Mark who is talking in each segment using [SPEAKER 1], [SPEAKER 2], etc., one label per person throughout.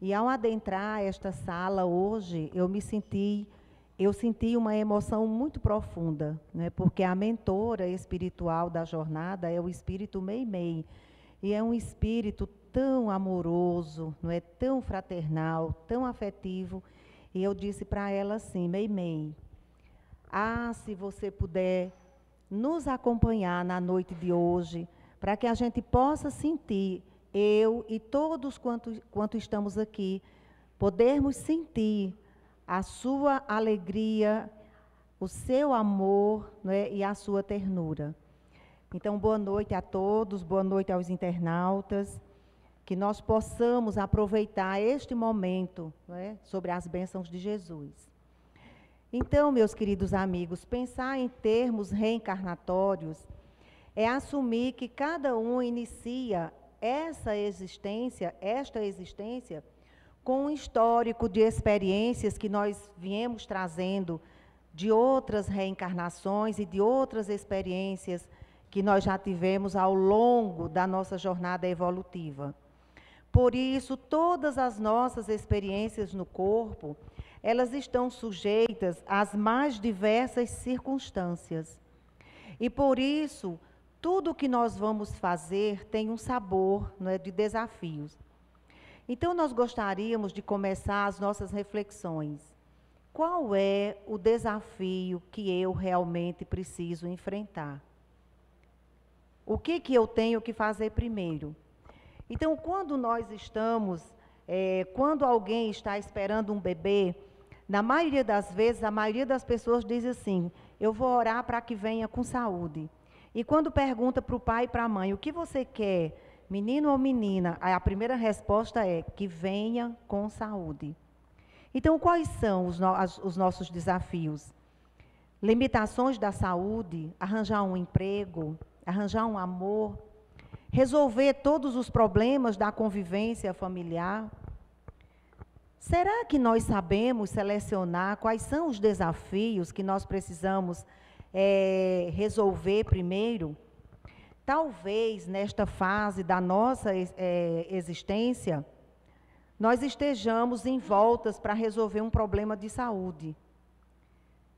[SPEAKER 1] E ao adentrar esta sala hoje, eu senti uma emoção muito profunda, né? Porque a mentora espiritual da jornada é o espírito Meimei. E é um espírito tão amoroso, não é, tão fraternal, tão afetivo. E eu disse para ela assim: Meimei, se você puder nos acompanhar na noite de hoje, para que a gente possa sentir, eu e todos quanto estamos aqui, podermos sentir a sua alegria, o seu amor, né, e a sua ternura. Então, boa noite a todos, boa noite aos internautas, que nós possamos aproveitar este momento, né, sobre as bênçãos de Jesus. Então, meus queridos amigos, pensar em termos reencarnatórios é assumir que cada um inicia esta existência, com um histórico de experiências que nós viemos trazendo de outras reencarnações e de outras experiências que nós já tivemos ao longo da nossa jornada evolutiva. Por isso, todas as nossas experiências no corpo, elas estão sujeitas às mais diversas circunstâncias. E por isso, tudo que nós vamos fazer tem um sabor, não é, de desafios. Então, nós gostaríamos de começar as nossas reflexões. Qual é o desafio que eu realmente preciso enfrentar? O que eu tenho que fazer primeiro? Então, quando quando alguém está esperando um bebê, na maioria das vezes, a maioria das pessoas diz assim: eu vou orar para que venha com saúde. E quando pergunta para o pai e para a mãe: o que você quer, menino ou menina? A primeira resposta é: que venha com saúde. Então, quais são os nossos desafios? Limitações da saúde, arranjar um emprego, arranjar um amor, resolver todos os problemas da convivência familiar. Será que nós sabemos selecionar quais são os desafios que nós precisamos resolver primeiro? Talvez, nesta fase da nossa existência, nós estejamos envoltas para resolver um problema de saúde.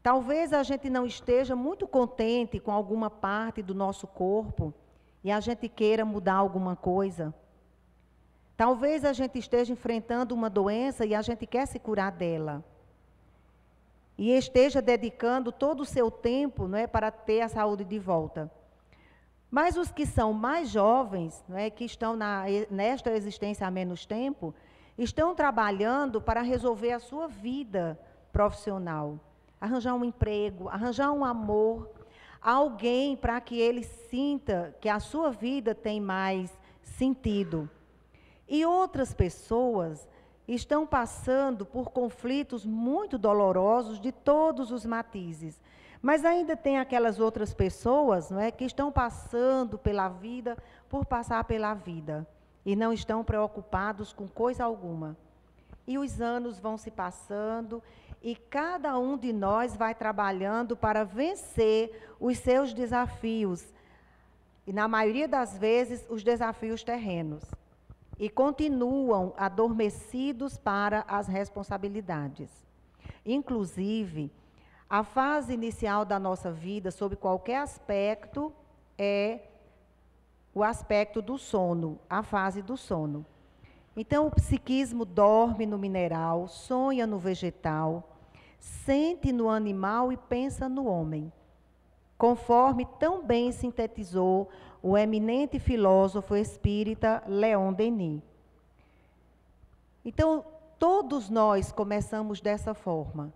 [SPEAKER 1] Talvez a gente não esteja muito contente com alguma parte do nosso corpo e a gente queira mudar alguma coisa. Talvez a gente esteja enfrentando uma doença e a gente quer se curar dela. E esteja dedicando todo o seu tempo, não é, para ter a saúde de volta. Mas os que são mais jovens, não é, que estão nesta existência há menos tempo, estão trabalhando para resolver a sua vida profissional. Arranjar um emprego, arranjar um amor, alguém para que ele sinta que a sua vida tem mais sentido. E outras pessoas estão passando por conflitos muito dolorosos de todos os matizes. Mas ainda tem aquelas outras pessoas, não é, que estão passando pela vida por passar pela vida e não estão preocupados com coisa alguma. E os anos vão se passando e cada um de nós vai trabalhando para vencer os seus desafios. E na maioria das vezes, os desafios terrenos. E continuam adormecidos para as responsabilidades. Inclusive, a fase inicial da nossa vida, sob qualquer aspecto, é o aspecto do sono, a fase do sono. Então, o psiquismo dorme no mineral, sonha no vegetal, sente no animal e pensa no homem, conforme tão bem sintetizou o eminente filósofo espírita Leon Denis. Então, todos nós começamos dessa forma.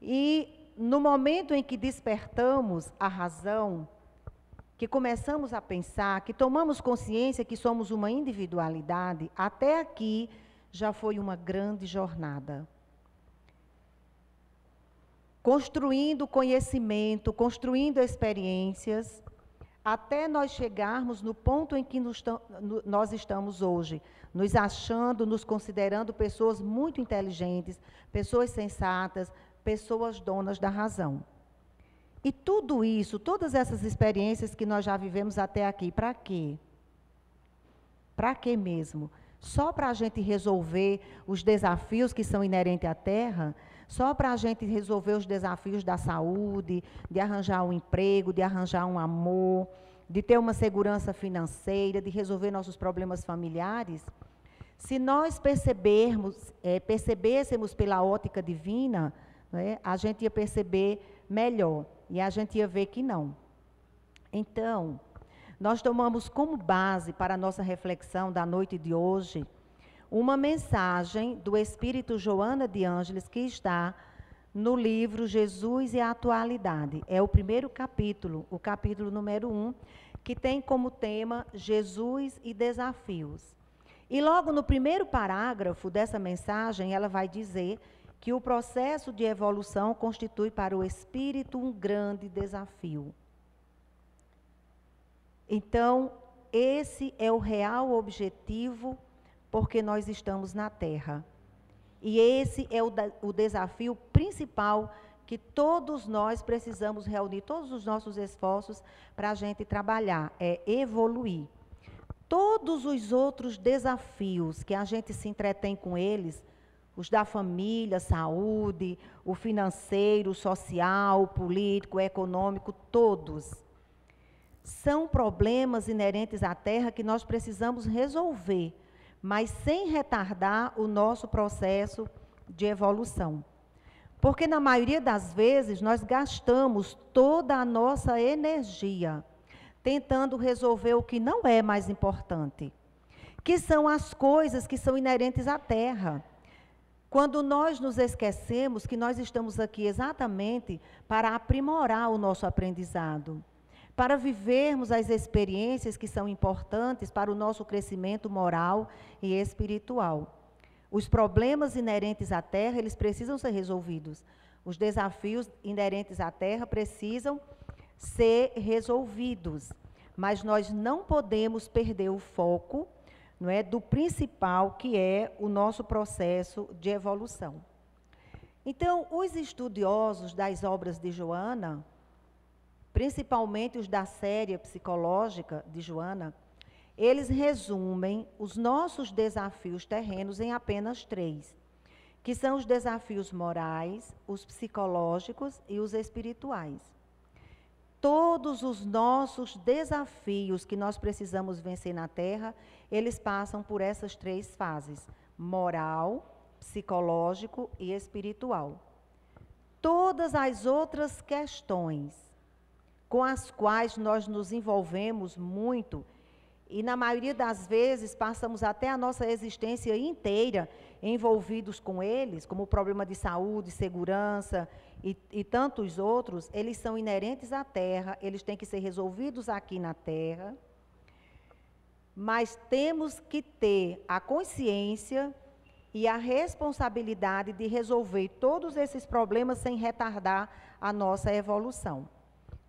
[SPEAKER 1] E no momento em que despertamos a razão, que começamos a pensar, que tomamos consciência que somos uma individualidade, até aqui já foi uma grande jornada. Construindo conhecimento, construindo experiências, até nós chegarmos no ponto em que nós estamos hoje, nos achando, nos considerando pessoas muito inteligentes, pessoas sensatas, pessoas donas da razão. E tudo isso, todas essas experiências que nós já vivemos até aqui, para quê? Para quê mesmo? só para a gente resolver os desafios que são inerentes à Terra, só para a gente resolver os desafios da saúde, de arranjar um emprego, de arranjar um amor, de ter uma segurança financeira, de resolver nossos problemas familiares. Se nós percebêssemos pela ótica divina, né, a gente ia perceber melhor e a gente ia ver que não. Então, nós tomamos como base para a nossa reflexão da noite de hoje uma mensagem do Espírito Joana de Ângeles que está no livro Jesus e a Atualidade. É o primeiro capítulo, o capítulo número 1, que tem como tema Jesus e Desafios. E logo no primeiro parágrafo dessa mensagem, ela vai dizer que o processo de evolução constitui para o espírito um grande desafio. Então, esse é o real objetivo porque nós estamos na Terra. E esse é o desafio principal que todos nós precisamos reunir, todos os nossos esforços para a gente trabalhar, é evoluir. Todos os outros desafios que a gente se entretém com eles, os da família, saúde, o financeiro, o social, o político, o econômico, todos, são problemas inerentes à Terra que nós precisamos resolver, mas sem retardar o nosso processo de evolução. Porque na maioria das vezes nós gastamos toda a nossa energia tentando resolver o que não é mais importante, que são as coisas que são inerentes à Terra. Quando nós nos esquecemos que nós estamos aqui exatamente para aprimorar o nosso aprendizado, para vivermos as experiências que são importantes para o nosso crescimento moral e espiritual. Os problemas inerentes à Terra, eles precisam ser resolvidos. Os desafios inerentes à Terra precisam ser resolvidos. Mas nós não podemos perder o foco, não é, do principal, que é o nosso processo de evolução. Então, os estudiosos das obras de Joana, principalmente os da série psicológica de Joana, eles resumem os nossos desafios terrenos em apenas 3, que são os desafios morais, os psicológicos e os espirituais. Todos os nossos desafios que nós precisamos vencer na Terra, eles passam por essas 3 fases: moral, psicológico e espiritual. Todas as outras questões com as quais nós nos envolvemos muito, e na maioria das vezes passamos até a nossa existência inteira envolvidos com eles, como o problema de saúde, segurança e tantos outros, eles são inerentes à Terra, eles têm que ser resolvidos aqui na Terra, mas temos que ter a consciência e a responsabilidade de resolver todos esses problemas sem retardar a nossa evolução.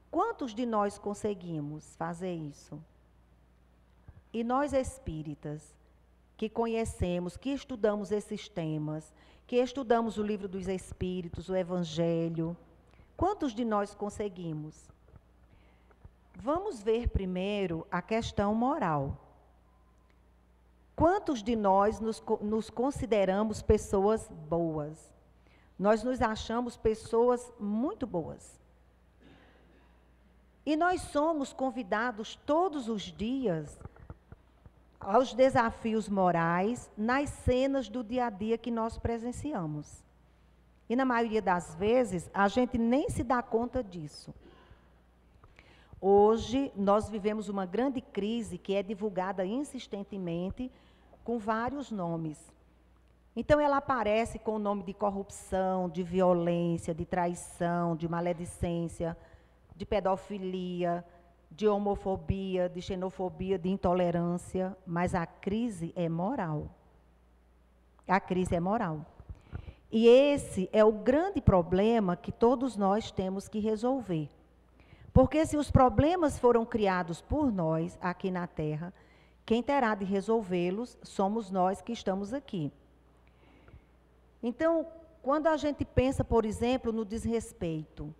[SPEAKER 1] Quantos de nós conseguimos fazer isso? E nós espíritas, que conhecemos, que estudamos esses temas, que estudamos o livro dos Espíritos, o Evangelho, quantos de nós conseguimos? Vamos ver primeiro a questão moral. Quantos de nós nos consideramos pessoas boas? Nós nos achamos pessoas muito boas. E nós somos convidados todos os dias aos desafios morais nas cenas do dia a dia que nós presenciamos. E na maioria das vezes, a gente nem se dá conta disso. Hoje, nós vivemos uma grande crise que é divulgada insistentemente com vários nomes. Então, ela aparece com o nome de corrupção, de violência, de traição, de maledicência, de pedofilia, de homofobia, de xenofobia, de intolerância, mas a crise é moral. A crise é moral. E esse é o grande problema que todos nós temos que resolver. Porque se os problemas foram criados por nós aqui na Terra, quem terá de resolvê-los somos nós que estamos aqui. Então, quando a gente pensa, por exemplo, no desrespeito,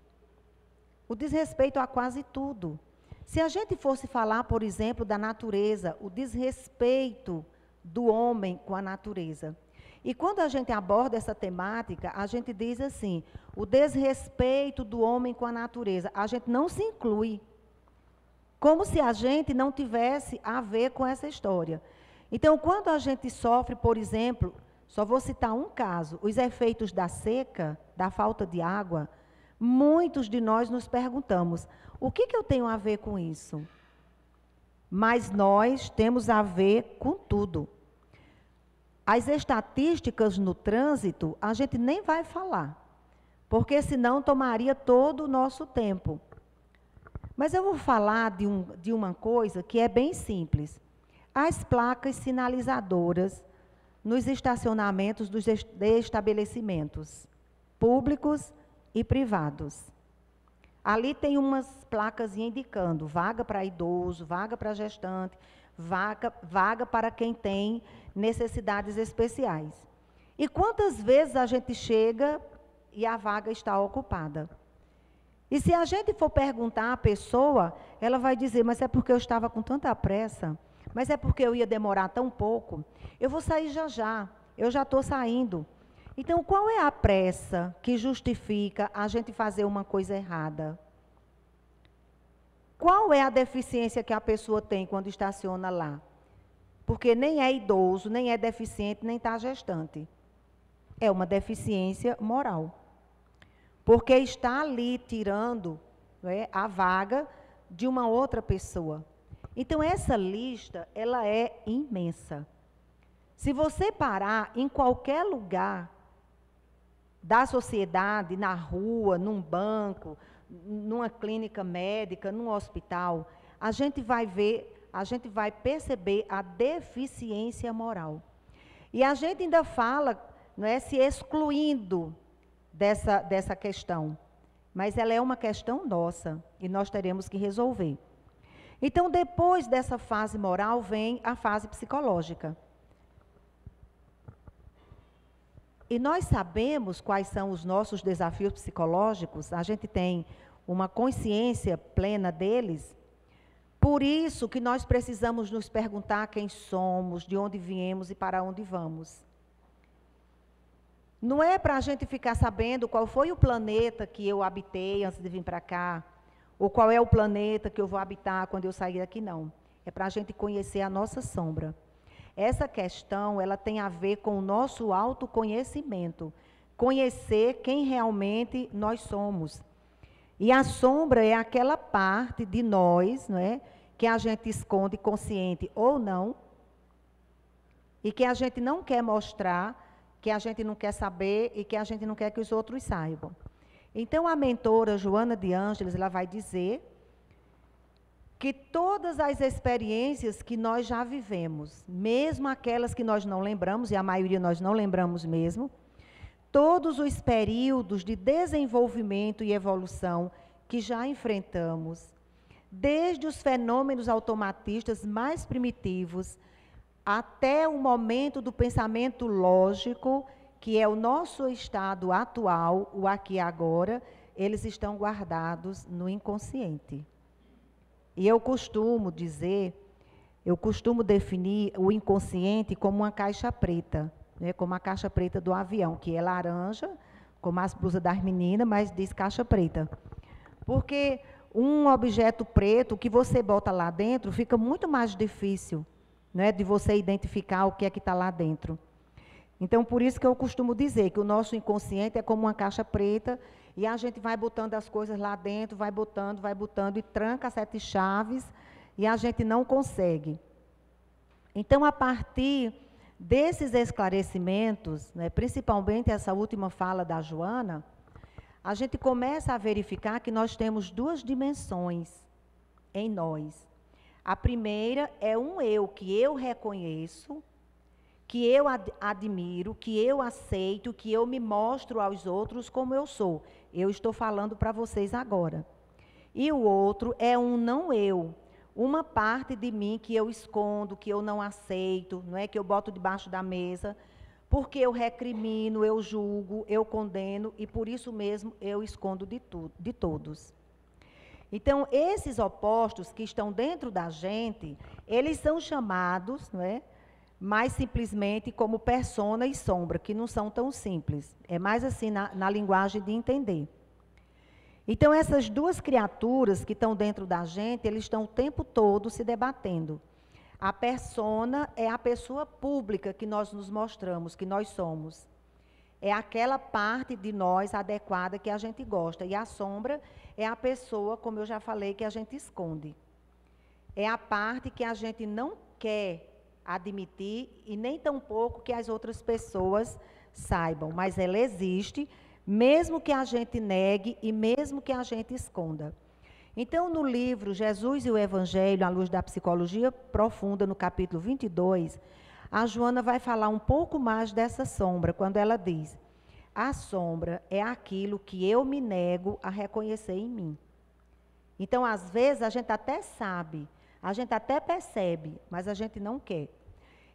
[SPEAKER 1] o desrespeito a quase tudo. Se a gente fosse falar, por exemplo, da natureza, o desrespeito do homem com a natureza. E quando a gente aborda essa temática, a gente diz assim, o desrespeito do homem com a natureza. A gente não se inclui, como se a gente não tivesse a ver com essa história. Então, quando a gente sofre, por exemplo, só vou citar um caso, os efeitos da seca, da falta de água, muitos de nós nos perguntamos, o que eu tenho a ver com isso? Mas nós temos a ver com tudo. As estatísticas no trânsito, a gente nem vai falar, porque senão tomaria todo o nosso tempo. Mas eu vou falar de uma coisa que é bem simples. As placas sinalizadoras nos estacionamentos dos estabelecimentos públicos e privados. Ali tem umas placas indicando vaga para idoso, vaga para gestante, vaga para quem tem necessidades especiais. E quantas vezes a gente chega e a vaga está ocupada? E se a gente for perguntar à pessoa, ela vai dizer, mas é porque eu estava com tanta pressa, mas é porque eu ia demorar tão pouco, eu vou sair já já, eu já estou saindo. Então, qual é a pressa que justifica a gente fazer uma coisa errada? Qual é a deficiência que a pessoa tem quando estaciona lá? Porque nem é idoso, nem é deficiente, nem está gestante. É uma deficiência moral. Porque está ali tirando, né, a vaga de uma outra pessoa. Então, essa lista, ela é imensa. Se você parar em qualquer lugar da sociedade, na rua, num banco, numa clínica médica, num hospital, a gente vai ver, a gente vai perceber a deficiência moral. E a gente ainda fala, não é, se excluindo dessa questão, mas ela é uma questão nossa e nós teremos que resolver. Então, depois dessa fase moral, vem a fase psicológica. E nós sabemos quais são os nossos desafios psicológicos, a gente tem uma consciência plena deles. Por isso que nós precisamos nos perguntar quem somos, de onde viemos e para onde vamos. Não é para a gente ficar sabendo qual foi o planeta que eu habitei antes de vir para cá, ou qual é o planeta que eu vou habitar quando eu sair daqui, não. É para a gente conhecer a nossa sombra. Essa questão, ela tem a ver com o nosso autoconhecimento. Conhecer quem realmente nós somos. E a sombra é aquela parte de nós, não é, que a gente esconde consciente ou não, e que a gente não quer mostrar, que a gente não quer saber e que a gente não quer que os outros saibam. Então, a mentora Joana de Ângeles, ela vai dizer que todas as experiências que nós já vivemos, mesmo aquelas que nós não lembramos, e a maioria nós não lembramos mesmo, todos os períodos de desenvolvimento e evolução que já enfrentamos, desde os fenômenos automatistas mais primitivos, até o momento do pensamento lógico, que é o nosso estado atual, o aqui e agora, eles estão guardados no inconsciente. E eu costumo dizer, eu costumo definir o inconsciente como uma caixa preta, né, como a caixa preta do avião, que é laranja, como as blusas das meninas, mas diz caixa preta. Porque um objeto preto que você bota lá dentro, fica muito mais difícil, né, de você identificar o que é que está lá dentro. Então, por isso que eu costumo dizer que o nosso inconsciente é como uma caixa preta e a gente vai botando as coisas lá dentro, vai botando e tranca 7 chaves e a gente não consegue. Então, a partir desses esclarecimentos, né, principalmente essa última fala da Joana, a gente começa a verificar que nós temos 2 dimensões em nós. A primeira é um eu que eu reconheço, que eu admiro, que eu aceito, que eu me mostro aos outros como eu sou. Eu estou falando para vocês agora. E o outro é um não eu, uma parte de mim que eu escondo, que eu não aceito, não é, que eu boto debaixo da mesa, porque eu recrimino, eu julgo, eu condeno e por isso mesmo eu escondo de todos. Então, esses opostos que estão dentro da gente, eles são chamados, não é, mais simplesmente como persona e sombra, que não são tão simples. É mais assim na linguagem de entender. Então, essas duas criaturas que estão dentro da gente, eles estão o tempo todo se debatendo. A persona é a pessoa pública que nós nos mostramos, que nós somos. É aquela parte de nós adequada que a gente gosta. E a sombra é a pessoa, como eu já falei, que a gente esconde. É a parte que a gente não quer admitir e nem tampouco que as outras pessoas saibam. Mas ela existe, mesmo que a gente negue e mesmo que a gente esconda. Então, no livro Jesus e o Evangelho, à luz da psicologia profunda, no capítulo 22, a Joana vai falar um pouco mais dessa sombra, quando ela diz: a sombra é aquilo que eu me nego a reconhecer em mim. Então, às vezes, a gente até sabe, a gente até percebe, mas a gente não quer.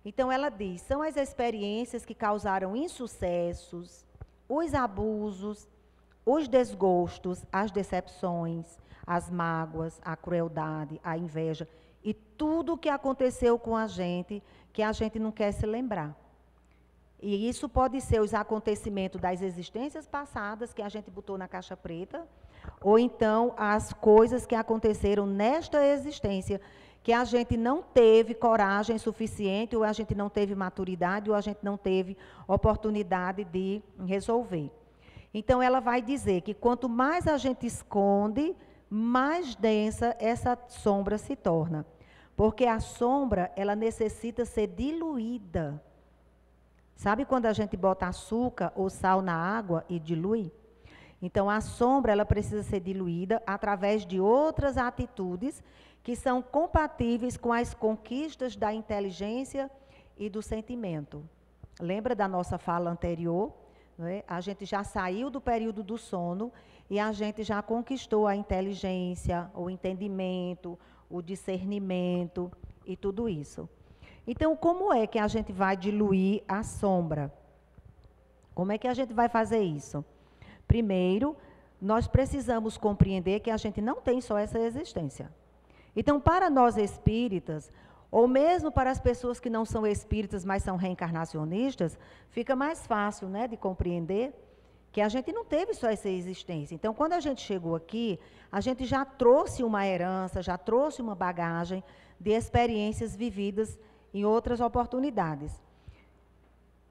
[SPEAKER 1] Então, ela diz: são as experiências que causaram insucessos, os abusos, os desgostos, as decepções, as mágoas, a crueldade, a inveja e tudo o que aconteceu com a gente que a gente não quer se lembrar. E isso pode ser os acontecimentos das existências passadas que a gente botou na caixa preta, ou então as coisas que aconteceram nesta existência que a gente não teve coragem suficiente, ou a gente não teve maturidade, ou a gente não teve oportunidade de resolver. Então, ela vai dizer que quanto mais a gente esconde, mais densa essa sombra se torna. Porque a sombra, ela necessita ser diluída. Sabe quando a gente bota açúcar ou sal na água e dilui? Então, a sombra, ela precisa ser diluída através de outras atitudes que são compatíveis com as conquistas da inteligência e do sentimento. Lembra da nossa fala anterior? Não é? A gente já saiu do período do sono e a gente já conquistou a inteligência, o entendimento, o discernimento e tudo isso. Então, como é que a gente vai diluir a sombra? Como é que a gente vai fazer isso? Primeiro, nós precisamos compreender que a gente não tem só essa existência. Então, para nós espíritas, ou mesmo para as pessoas que não são espíritas, mas são reencarnacionistas, fica mais fácil, né, de compreender que a gente não teve só essa existência. Então, quando a gente chegou aqui, a gente já trouxe uma herança, já trouxe uma bagagem de experiências vividas em outras oportunidades.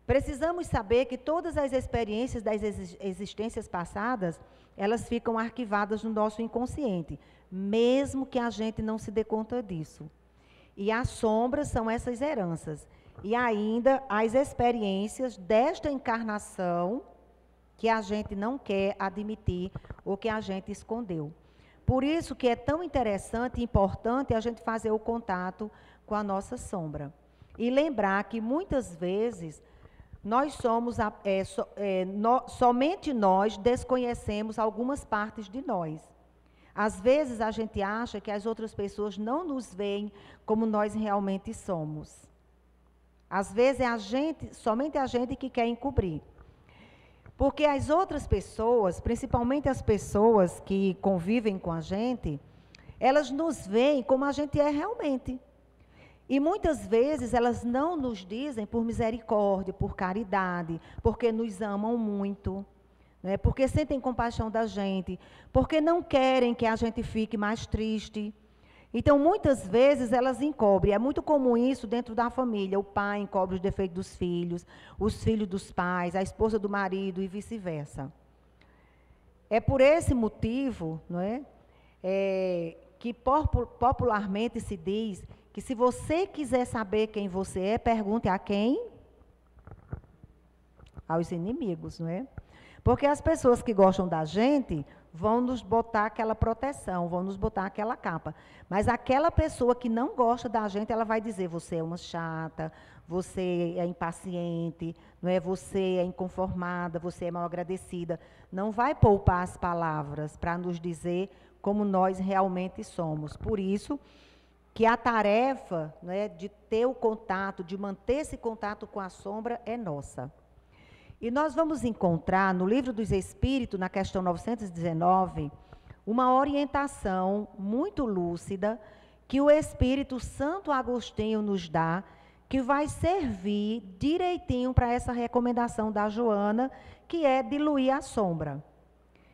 [SPEAKER 1] Precisamos saber que todas as experiências das existências passadas, elas ficam arquivadas no nosso inconsciente, mesmo que a gente não se dê conta disso. E as sombras são essas heranças. E ainda as experiências desta encarnação que a gente não quer admitir ou que a gente escondeu. Por isso que é tão interessante e importante a gente fazer o contato com a nossa sombra. E lembrar que muitas vezes nós somos, somente nós desconhecemos algumas partes de nós. Às vezes a gente acha que as outras pessoas não nos veem como nós realmente somos. Às vezes é somente a gente que quer encobrir. Porque as outras pessoas, principalmente as pessoas que convivem com a gente, elas nos veem como a gente é realmente. E muitas vezes elas não nos dizem por misericórdia, por caridade, porque nos amam muito. Né? Porque sentem compaixão da gente, porque não querem que a gente fique mais triste. Então, muitas vezes, elas encobrem. É muito comum isso dentro da família. O pai encobre os defeitos dos filhos, os filhos dos pais, a esposa do marido e vice-versa. É por esse motivo, não é? Que popularmente se diz que se você quiser saber quem você é, pergunte a quem? Aos inimigos, não é? Porque as pessoas que gostam da gente vão nos botar aquela proteção, vão nos botar aquela capa. Mas aquela pessoa que não gosta da gente, ela vai dizer: você é uma chata, você é impaciente, não é? Você é inconformada, você é mal agradecida. Não vai poupar as palavras para nos dizer como nós realmente somos. Por isso que a tarefa, não é, de ter o contato, de manter esse contato com a sombra é nossa. E nós vamos encontrar no Livro dos Espíritos, na questão 919, uma orientação muito lúcida que o Espírito Santo Agostinho nos dá, que vai servir direitinho para essa recomendação da Joana, que é diluir a sombra.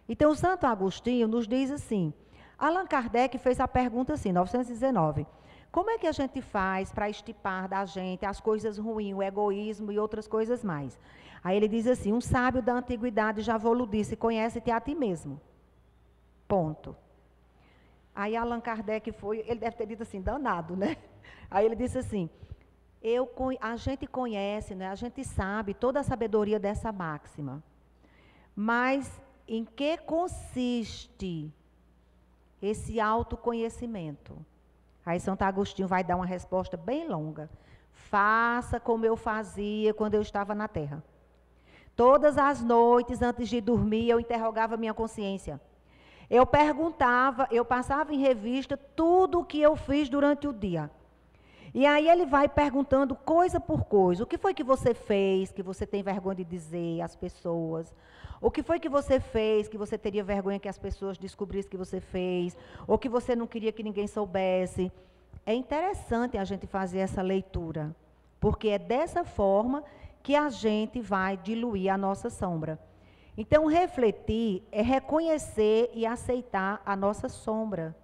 [SPEAKER 1] Então, Santo Agostinho nos diz assim, Allan Kardec fez a pergunta assim, 919, como é que a gente faz para estipar da gente as coisas ruins, o egoísmo e outras coisas mais? Aí ele diz assim, um sábio da antiguidade já vou-lhe disse, conhece-te a ti mesmo. Ponto. Aí Allan Kardec ele deve ter dito assim, danado, né? Aí ele disse assim, a gente conhece, né? A gente sabe toda a sabedoria dessa máxima, mas em que consiste esse autoconhecimento? Aí Santo Agostinho vai dar uma resposta bem longa. Faça como eu fazia quando eu estava na terra. Todas as noites, antes de dormir, eu interrogava minha consciência. Eu perguntava, eu passava em revista tudo o que eu fiz durante o dia. E aí ele vai perguntando coisa por coisa. O que foi que você fez, que você tem vergonha de dizer às pessoas? O que foi que você fez, que você teria vergonha que as pessoas descobrissem que você fez? Ou que você não queria que ninguém soubesse? É interessante a gente fazer essa leitura, porque é dessa forma que a gente vai diluir a nossa sombra. Então, refletir é reconhecer e aceitar a nossa sombra.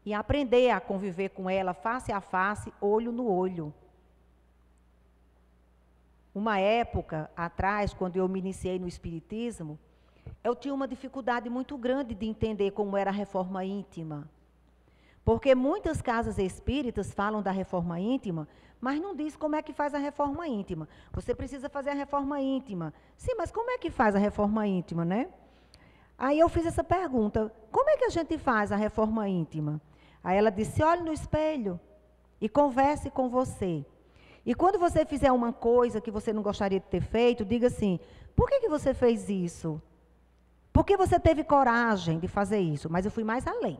[SPEAKER 1] E aprender a conviver com ela face a face, olho no olho. Uma época atrás, quando eu me iniciei no Espiritismo, eu tinha uma dificuldade muito grande de entender como era a reforma íntima. Porque muitas casas espíritas falam da reforma íntima, mas não diz como é que faz a reforma íntima. Você precisa fazer a reforma íntima. Sim, mas como é que faz a reforma íntima, né? Aí eu fiz essa pergunta, como é que a gente faz a reforma íntima? Aí ela disse, olhe no espelho e converse com você. E quando você fizer uma coisa que você não gostaria de ter feito, diga assim, por que você fez isso? Por que você teve coragem de fazer isso? Mas eu fui mais além.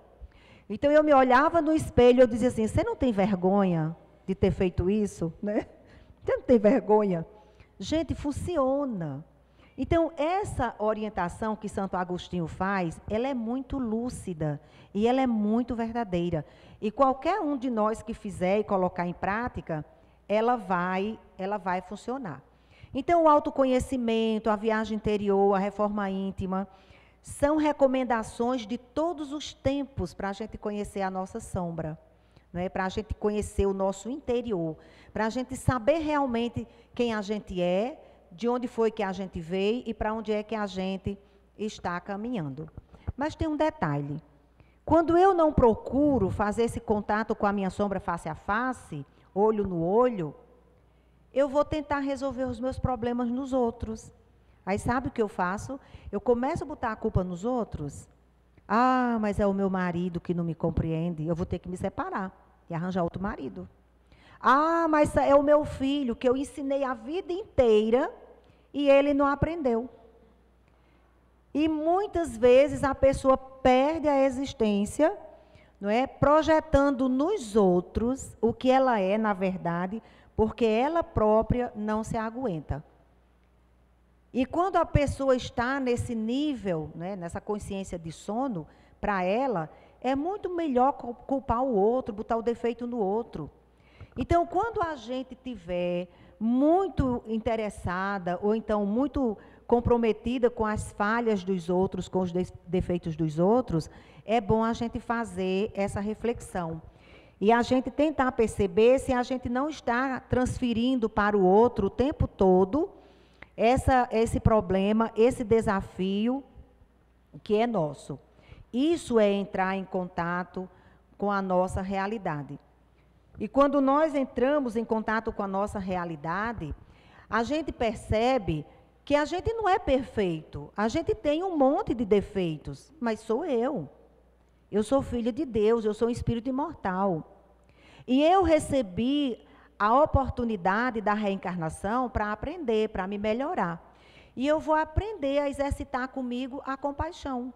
[SPEAKER 1] Então eu me olhava no espelho e eu dizia assim, você não tem vergonha de ter feito isso? Né? Você não tem vergonha? Gente, funciona. Então, essa orientação que Santo Agostinho faz, ela é muito lúcida e ela é muito verdadeira. E qualquer um de nós que fizer e colocar em prática, ela vai funcionar. Então, o autoconhecimento, a viagem interior, a reforma íntima, são recomendações de todos os tempos para a gente conhecer a nossa sombra, né? Para a gente conhecer o nosso interior, para a gente saber realmente quem a gente é, de onde foi que a gente veio e para onde é que a gente está caminhando. Mas tem um detalhe. Quando eu não procuro fazer esse contato com a minha sombra face a face, olho no olho, eu vou tentar resolver os meus problemas nos outros. Aí sabe o que eu faço? Eu começo a botar a culpa nos outros. Ah, mas é o meu marido que não me compreende, eu vou ter que me separar e arranjar outro marido. Ah, mas é o meu filho que eu ensinei a vida inteira e ele não aprendeu. E muitas vezes a pessoa perde a existência, não é? Projetando nos outros o que ela é, na verdade, porque ela própria não se aguenta. E quando a pessoa está nesse nível, né, nessa consciência de sono, para ela, é muito melhor culpar o outro, botar o defeito no outro. Então, quando a gente tiver muito interessada, ou então muito comprometida com as falhas dos outros, com os defeitos dos outros, é bom a gente fazer essa reflexão. E a gente tentar perceber se a gente não está transferindo para o outro o tempo todo esse problema, esse desafio que é nosso. Isso é entrar em contato com a nossa realidade. E quando nós entramos em contato com a nossa realidade, a gente percebe que a gente não é perfeito. A gente tem um monte de defeitos, mas sou eu. Eu sou filha de Deus, eu sou um espírito imortal. E eu recebi a oportunidade da reencarnação para aprender, para me melhorar. E eu vou aprender a exercitar comigo a compaixão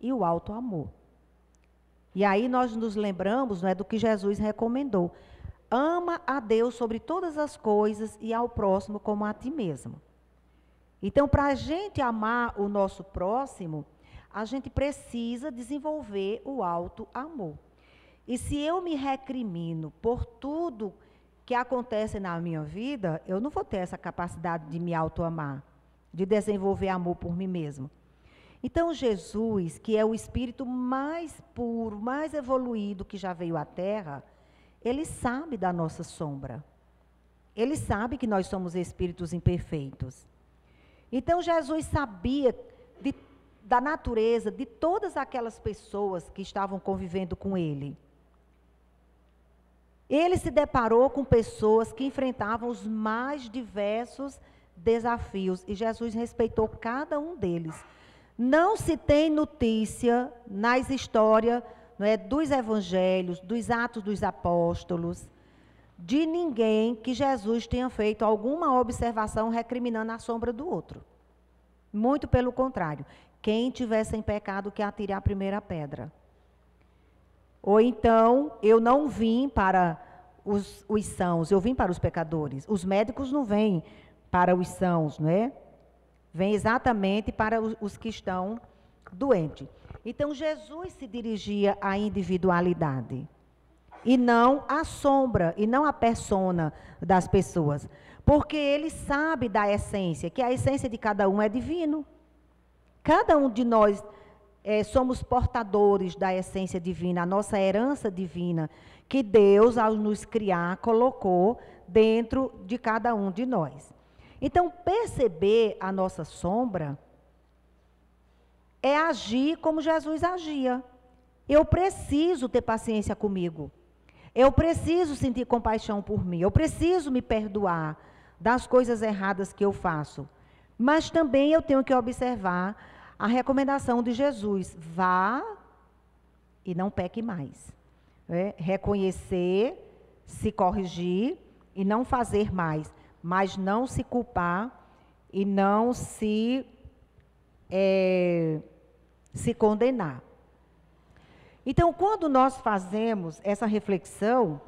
[SPEAKER 1] e o alto amor. E aí nós nos lembramos, não é, do que Jesus recomendou. Ama a Deus sobre todas as coisas e ao próximo como a ti mesmo. Então, para a gente amar o nosso próximo, a gente precisa desenvolver o alto amor. E se eu me recrimino por tudo que acontecem na minha vida, eu não vou ter essa capacidade de me autoamar, de desenvolver amor por mim mesmo. Então, Jesus, que é o espírito mais puro, mais evoluído que já veio à Terra, ele sabe da nossa sombra. Ele sabe que nós somos espíritos imperfeitos. Então, Jesus sabia da natureza de todas aquelas pessoas que estavam convivendo com ele. Ele se deparou com pessoas que enfrentavam os mais diversos desafios e Jesus respeitou cada um deles. Não se tem notícia nas histórias, não é, dos evangelhos, dos Atos dos Apóstolos, de ninguém que Jesus tenha feito alguma observação recriminando a sombra do outro. Muito pelo contrário. Quem tiver sem pecado que atire a primeira pedra. Ou então, eu não vim para os sãos, eu vim para os pecadores. Os médicos não vêm para os sãos, não é? Vem exatamente para os que estão doentes. Então, Jesus se dirigia à individualidade. E não à sombra, e não à persona das pessoas. Porque ele sabe da essência, que a essência de cada um é divino. Cada um de nós somos portadores da essência divina, a nossa herança divina, que Deus, ao nos criar, colocou dentro de cada um de nós. Então, perceber a nossa sombra é agir como Jesus agia. Eu preciso ter paciência comigo. Eu preciso sentir compaixão por mim. Eu preciso me perdoar das coisas erradas que eu faço. Mas também eu tenho que observar a recomendação de Jesus: vá e não peque mais. Reconhecer, se corrigir e não fazer mais, mas não se culpar e não se condenar. Então, quando nós fazemos essa reflexão,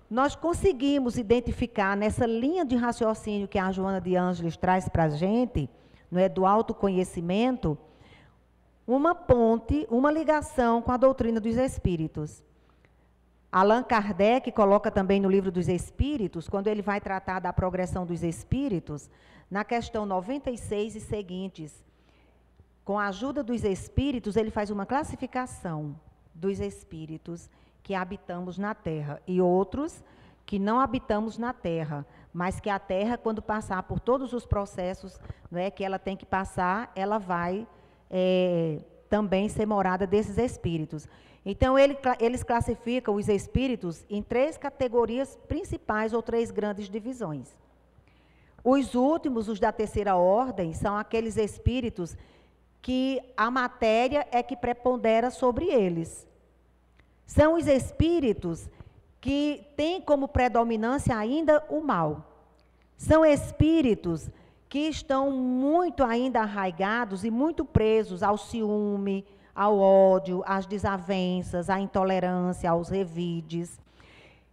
[SPEAKER 1] nós conseguimos identificar nessa linha de raciocínio que a Joana de Ângeles traz para a gente, não é, do autoconhecimento, uma ponte, uma ligação com a doutrina dos espíritos. Allan Kardec coloca também no livro dos Espíritos, quando ele vai tratar da progressão dos espíritos, na questão 96 e seguintes, com a ajuda dos espíritos, ele faz uma classificação dos espíritos que habitamos na Terra e outros que não habitamos na Terra, mas que a Terra, quando passar por todos os processos, não é, que ela tem que passar, ela vai também ser morada desses espíritos. Então, eles classificam os espíritos em 3 categorias principais ou 3 grandes divisões. Os últimos, os da terceira ordem, são aqueles espíritos que a matéria é que prepondera sobre eles. São os espíritos que têm como predominância ainda o mal. São espíritos que estão muito ainda arraigados e muito presos ao ciúme, ao ódio, às desavenças, à intolerância, aos revides.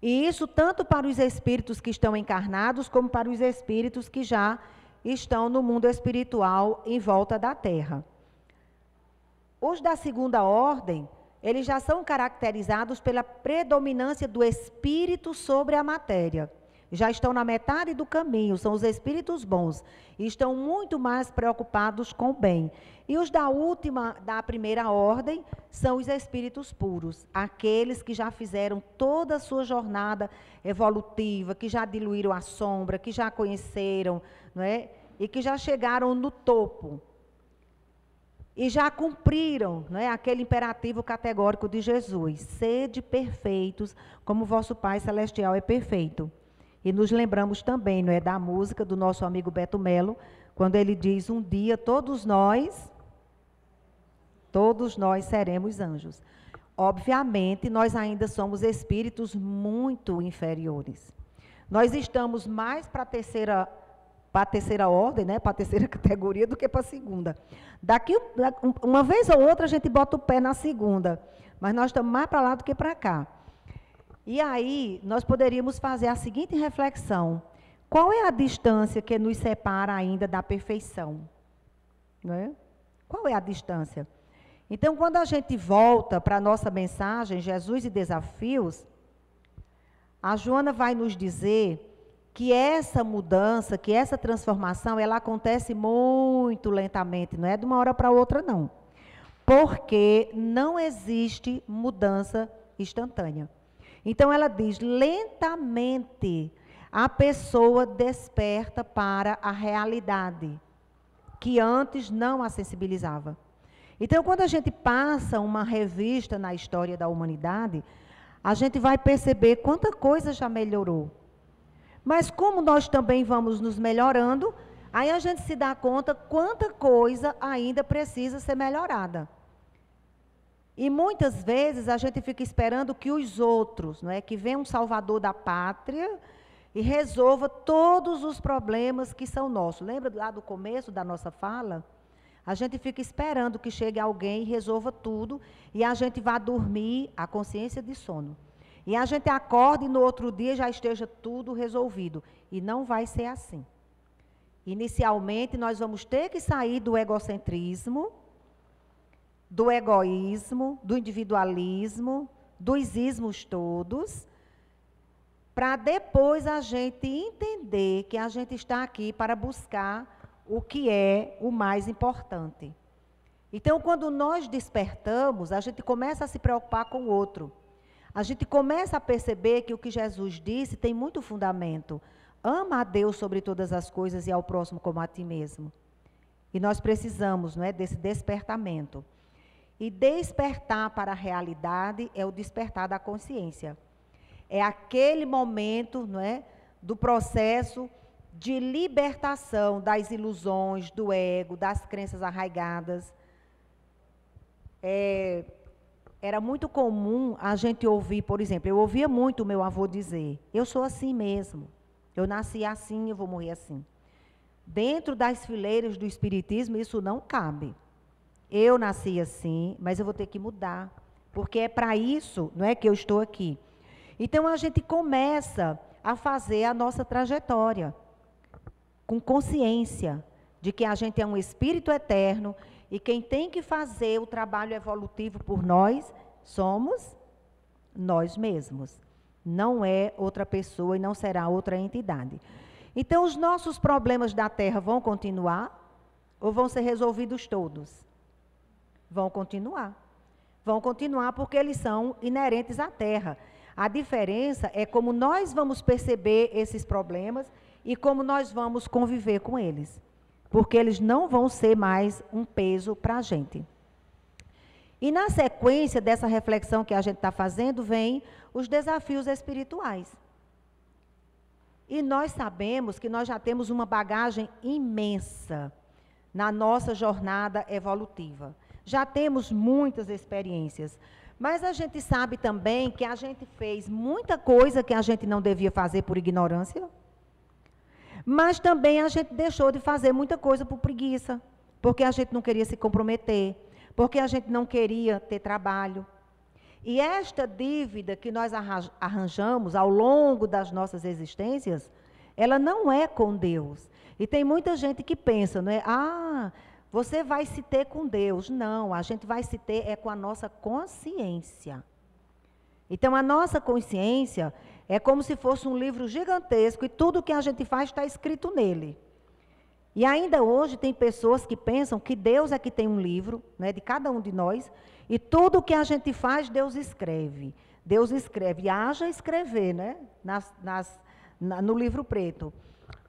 [SPEAKER 1] E isso tanto para os espíritos que estão encarnados, como para os espíritos que já estão no mundo espiritual em volta da Terra. Os da segunda ordem, eles já são caracterizados pela predominância do espírito sobre a matéria. Já estão na metade do caminho, são os espíritos bons, e estão muito mais preocupados com o bem. E os da primeira ordem, são os espíritos puros, aqueles que já fizeram toda a sua jornada evolutiva, que já diluíram a sombra, que já conheceram, não é? E que já chegaram no topo. E já cumpriram, não é, aquele imperativo categórico de Jesus: sede perfeitos, como vosso Pai Celestial é perfeito. E nos lembramos também, não é, da música do nosso amigo Beto Melo, quando ele diz: um dia todos nós seremos anjos. Obviamente, nós ainda somos espíritos muito inferiores. Nós estamos mais para a terceira ordem, né, para a terceira categoria, do que para a segunda. Uma vez ou outra a gente bota o pé na segunda, mas nós estamos mais para lá do que para cá. E aí nós poderíamos fazer a seguinte reflexão: qual é a distância que nos separa ainda da perfeição? Não é? Qual é a distância? Então, quando a gente volta para a nossa mensagem, Jesus e Desafios, a Joana vai nos dizer que essa mudança, que essa transformação, ela acontece muito lentamente, não é de uma hora para outra, não. Porque não existe mudança instantânea. Então, ela diz, lentamente, a pessoa desperta para a realidade, que antes não a sensibilizava. Então, quando a gente passa uma revista na história da humanidade, a gente vai perceber quanta coisa já melhorou. Mas como nós também vamos nos melhorando, aí a gente se dá conta quanta coisa ainda precisa ser melhorada. E muitas vezes a gente fica esperando que os outros, não é, que venha um salvador da pátria e resolva todos os problemas que são nossos. Lembra lá do começo da nossa fala? A gente fica esperando que chegue alguém e resolva tudo e a gente vá dormir a consciência de sono. E a gente acorda e no outro dia já esteja tudo resolvido. E não vai ser assim. Inicialmente, nós vamos ter que sair do egocentrismo, do egoísmo, do individualismo, dos ismos todos, para depois a gente entender que a gente está aqui para buscar o que é o mais importante. Então, quando nós despertamos, a gente começa a se preocupar com o outro. A gente começa a perceber que o que Jesus disse tem muito fundamento. Ama a Deus sobre todas as coisas e ao próximo como a ti mesmo. E nós precisamos, não é, desse despertamento. E despertar para a realidade é o despertar da consciência. É aquele momento, não é, do processo de libertação das ilusões, do ego, das crenças arraigadas. Era muito comum a gente ouvir, por exemplo, eu ouvia muito o meu avô dizer, eu sou assim mesmo, eu nasci assim, eu vou morrer assim. Dentro das fileiras do espiritismo, isso não cabe. Eu nasci assim, mas eu vou ter que mudar, porque é para isso, não é, que eu estou aqui. Então, a gente começa a fazer a nossa trajetória, com consciência de que a gente é um espírito eterno, e quem tem que fazer o trabalho evolutivo por nós, somos nós mesmos. Não é outra pessoa e não será outra entidade. Então, os nossos problemas da Terra vão continuar ou vão ser resolvidos todos? Vão continuar. Vão continuar porque eles são inerentes à Terra. A diferença é como nós vamos perceber esses problemas e como nós vamos conviver com eles. Porque eles não vão ser mais um peso para a gente. E na sequência dessa reflexão que a gente está fazendo, vem os desafios espirituais. E nós sabemos que nós já temos uma bagagem imensa na nossa jornada evolutiva. Já temos muitas experiências. Mas a gente sabe também que a gente fez muita coisa que a gente não devia fazer por ignorância. Mas também a gente deixou de fazer muita coisa por preguiça, porque a gente não queria se comprometer, porque a gente não queria ter trabalho. E esta dívida que nós arranjamos ao longo das nossas existências, ela não é com Deus. E tem muita gente que pensa, não é? Ah, você vai se ter com Deus. Não, a gente vai se ter é com a nossa consciência. Então, a nossa consciência é como se fosse um livro gigantesco e tudo que a gente faz está escrito nele. E ainda hoje tem pessoas que pensam que Deus é que tem um livro, né, de cada um de nós, e tudo que a gente faz, Deus escreve. Deus escreve, haja escrever, né, no livro preto.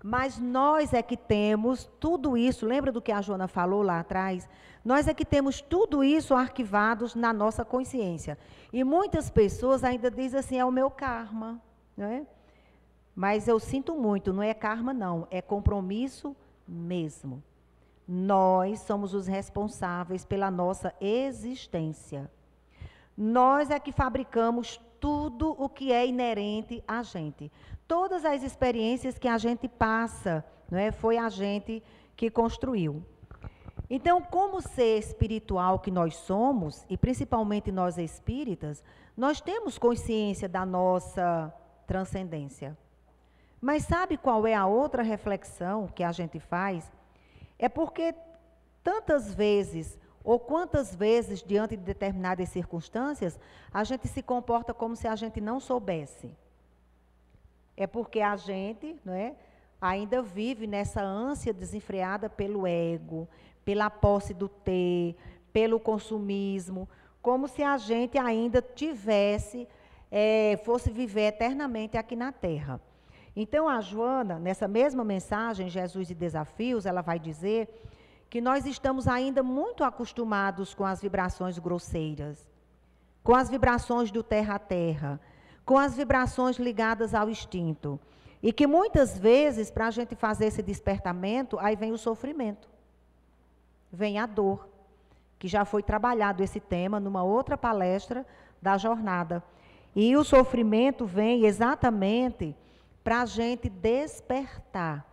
[SPEAKER 1] Mas nós é que temos tudo isso, lembra do que a Joana falou lá atrás? Nós é que temos tudo isso arquivados na nossa consciência. E muitas pessoas ainda dizem assim, é o meu karma, não é? Mas eu sinto muito, não é karma não, é compromisso mesmo. Nós somos os responsáveis pela nossa existência. Nós é que fabricamos tudo o que é inerente a gente. Todas as experiências que a gente passa, não é? Foi a gente que construiu. Então, como ser espiritual que nós somos, e principalmente nós espíritas, nós temos consciência da nossa transcendência. Mas sabe qual é a outra reflexão que a gente faz? É porque tantas vezes, ou quantas vezes, diante de determinadas circunstâncias, a gente se comporta como se a gente não soubesse. É porque a gente, não é, ainda vive nessa ânsia desenfreada pelo ego, pela posse do ter, pelo consumismo, como se a gente ainda tivesse, fosse viver eternamente aqui na Terra. Então, a Joana, nessa mesma mensagem, Jesus e Desafios, ela vai dizer que nós estamos ainda muito acostumados com as vibrações grosseiras, com as vibrações do terra a terra, com as vibrações ligadas ao instinto. E que muitas vezes, para a gente fazer esse despertamento, aí vem o sofrimento, vem a dor, que já foi trabalhado esse tema numa outra palestra da jornada. E o sofrimento vem exatamente para a gente despertar.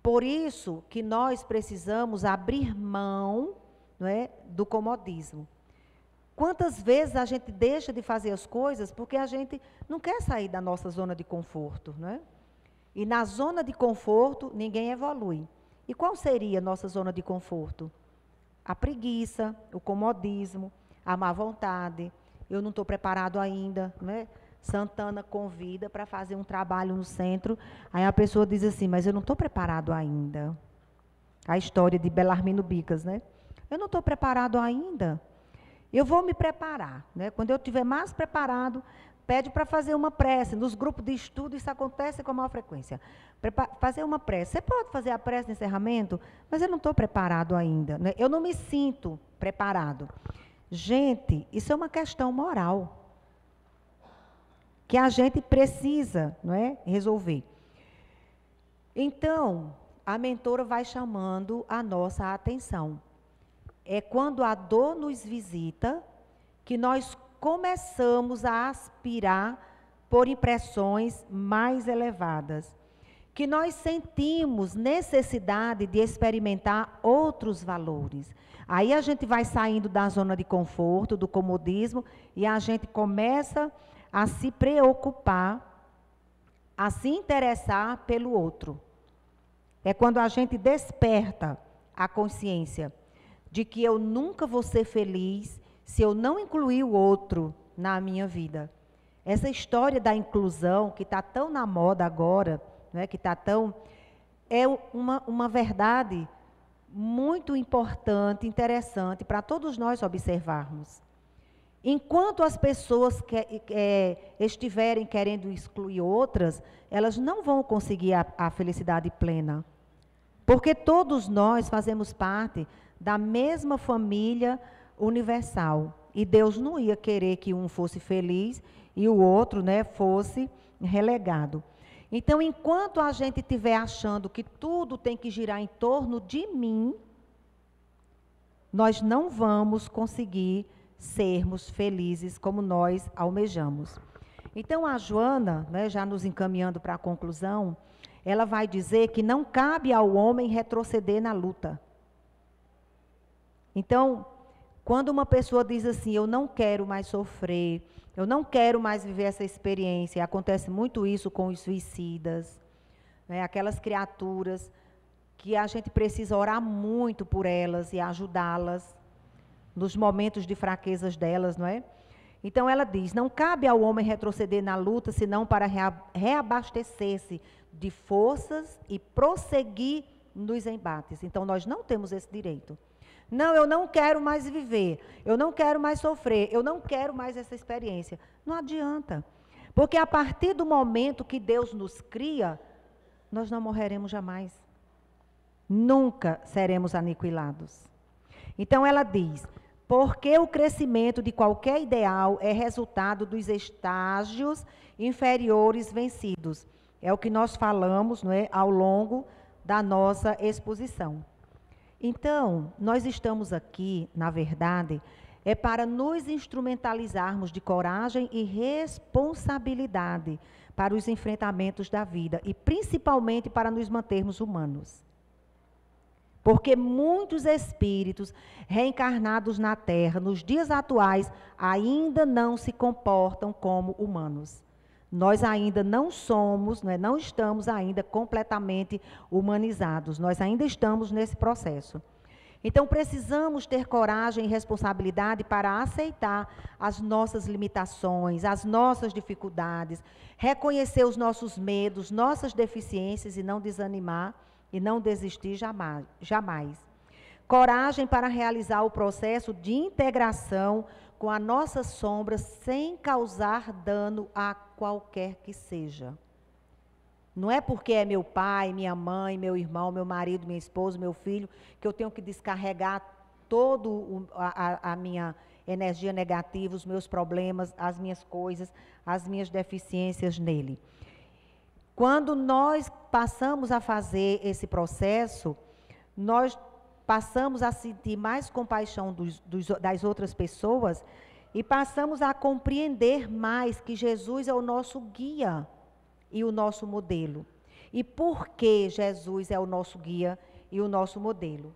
[SPEAKER 1] Por isso que nós precisamos abrir mão, não é, do comodismo. Quantas vezes a gente deixa de fazer as coisas porque a gente não quer sair da nossa zona de conforto, não é? E na zona de conforto ninguém evolui. E qual seria a nossa zona de conforto? A preguiça, o comodismo, a má vontade. Eu não estou preparado ainda, não é? Santana convida para fazer um trabalho no centro, aí a pessoa diz assim, mas eu não estou preparado ainda. A história de Belarmino Bicas, né? Eu não estou preparado ainda. Eu vou me preparar, né? Quando eu estiver mais preparado, pede para fazer uma prece. Nos grupos de estudo isso acontece com maior frequência. Fazer uma prece. Você pode fazer a prece de encerramento, mas eu não estou preparado ainda, né? Eu não me sinto preparado. Gente, isso é uma questão moral que a gente precisa, não é, resolver. Então, a mentora vai chamando a nossa atenção. É quando a dor nos visita que nós começamos a aspirar por impressões mais elevadas, que nós sentimos necessidade de experimentar outros valores. Aí a gente vai saindo da zona de conforto, do comodismo, e a gente começa a se preocupar, a se interessar pelo outro. É quando a gente desperta a consciência de que eu nunca vou ser feliz se eu não incluir o outro na minha vida. Essa história da inclusão, que está tão na moda agora, né, que está tão... é uma verdade muito importante, interessante, para todos nós observarmos. Enquanto as pessoas estiverem querendo excluir outras, elas não vão conseguir a felicidade plena. Porque todos nós fazemos parte da mesma família universal. E Deus não ia querer que um fosse feliz e o outro, né, fosse relegado. Então, enquanto a gente estiver achando que tudo tem que girar em torno de mim, nós não vamos conseguir sermos felizes como nós almejamos. Então, a Joana, né, já nos encaminhando para a conclusão, ela vai dizer que não cabe ao homem retroceder na luta. Então, quando uma pessoa diz assim, eu não quero mais sofrer, eu não quero mais viver essa experiência, acontece muito isso com os suicidas, né, aquelas criaturas que a gente precisa orar muito por elas e ajudá-las nos momentos de fraquezas delas, não é? Então ela diz, não cabe ao homem retroceder na luta, senão para reabastecer-se de forças e prosseguir nos embates. Então nós não temos esse direito. Não, eu não quero mais viver, eu não quero mais sofrer, eu não quero mais essa experiência. Não adianta, porque a partir do momento que Deus nos cria, nós não morreremos jamais. Nunca seremos aniquilados. Então ela diz, porque o crescimento de qualquer ideal é resultado dos estágios inferiores vencidos. É o que nós falamos, não é, ao longo da nossa exposição. Então, nós estamos aqui, na verdade, para nos instrumentalizarmos de coragem e responsabilidade para os enfrentamentos da vida e principalmente para nos mantermos humanos. Porque muitos espíritos reencarnados na Terra, nos dias atuais, ainda não se comportam como humanos. Nós ainda não somos, não estamos ainda completamente humanizados. Nós ainda estamos nesse processo. Então, precisamos ter coragem e responsabilidade para aceitar as nossas limitações, as nossas dificuldades, reconhecer os nossos medos, nossas deficiências e não desanimar e não desistir jamais. Coragem para realizar o processo de integração com a nossa sombra sem causar dano a qualquer que seja. Não é porque é meu pai, minha mãe, meu irmão, meu marido, minha esposa, meu filho, que eu tenho que descarregar toda a minha energia negativa, os meus problemas, as minhas coisas, as minhas deficiências nele. Quando nós passamos a fazer esse processo, nós passamos a sentir mais compaixão das outras pessoas e passamos a compreender mais que Jesus é o nosso guia e o nosso modelo. E por que Jesus é o nosso guia e o nosso modelo?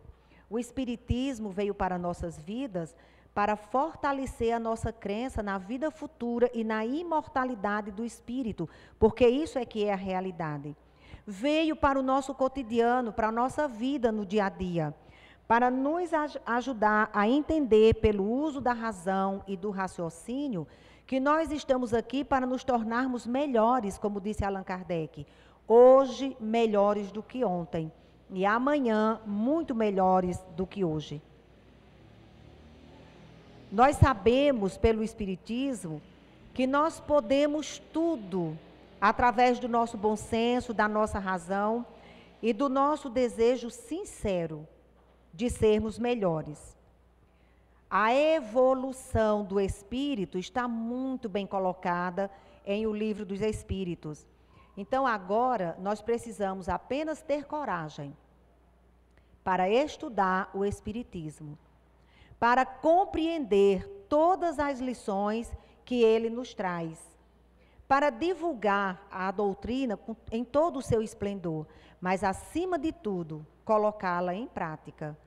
[SPEAKER 1] O Espiritismo veio para nossas vidas para fortalecer a nossa crença na vida futura e na imortalidade do Espírito, porque isso é que é a realidade. Veio para o nosso cotidiano, para a nossa vida no dia a dia, para nos ajudar a entender, pelo uso da razão e do raciocínio, que nós estamos aqui para nos tornarmos melhores, como disse Allan Kardec, hoje melhores do que ontem, e amanhã muito melhores do que hoje. Nós sabemos, pelo Espiritismo, que nós podemos tudo, através do nosso bom senso, da nossa razão e do nosso desejo sincero de sermos melhores. A evolução do espírito está muito bem colocada em O Livro dos Espíritos. Então, agora, nós precisamos apenas ter coragem para estudar o Espiritismo, para compreender todas as lições que ele nos traz, para divulgar a doutrina em todo o seu esplendor, mas, acima de tudo, colocá-la em prática,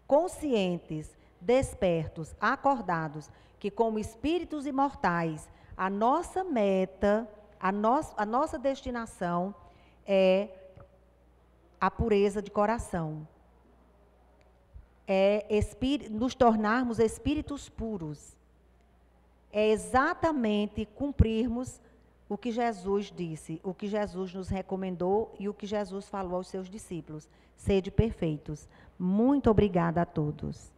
[SPEAKER 1] conscientes, despertos, acordados, que como espíritos imortais, a nossa meta, a nossa destinação é a pureza de coração. É nos tornarmos espíritos puros. É exatamente cumprirmos o que Jesus disse, o que Jesus nos recomendou e o que Jesus falou aos seus discípulos. Sede perfeitos. Muito obrigada a todos.